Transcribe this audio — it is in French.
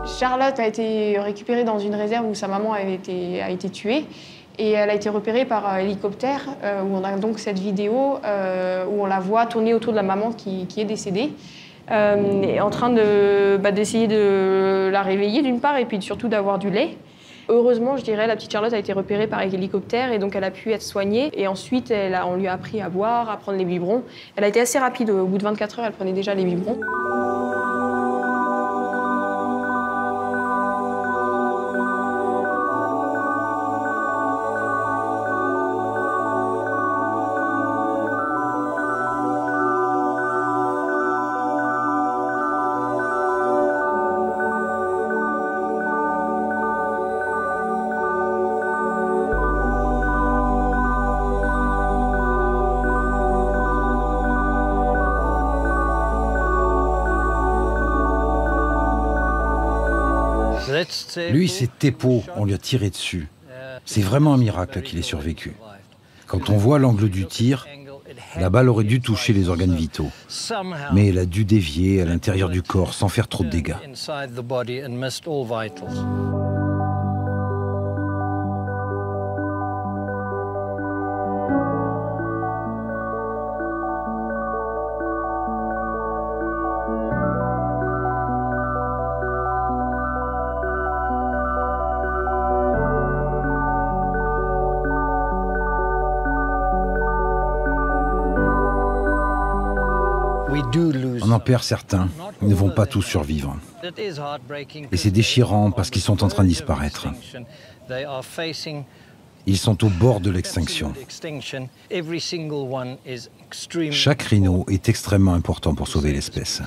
Charlotte a été récupérée dans une réserve où sa maman a été tuée. Et elle a été repérée par hélicoptère, où on a donc cette vidéo où on la voit tourner autour de la maman qui est décédée, en train d'essayer de la réveiller d'une part, et puis surtout d'avoir du lait. Heureusement, je dirais, la petite Charlotte a été repérée par hélicoptère et donc elle a pu être soignée. Et ensuite, on lui a appris à boire, à prendre les biberons. Elle a été assez rapide, au bout de 24 heures, elle prenait déjà les biberons. Lui, c'est Teppo, on lui a tiré dessus. C'est vraiment un miracle qu'il ait survécu. Quand on voit l'angle du tir, la balle aurait dû toucher les organes vitaux. Mais elle a dû dévier à l'intérieur du corps sans faire trop de dégâts. On en perd certains, ils ne vont pas tous survivre. Et c'est déchirant parce qu'ils sont en train de disparaître. Ils sont au bord de l'extinction. Chaque rhino est extrêmement important pour sauver l'espèce.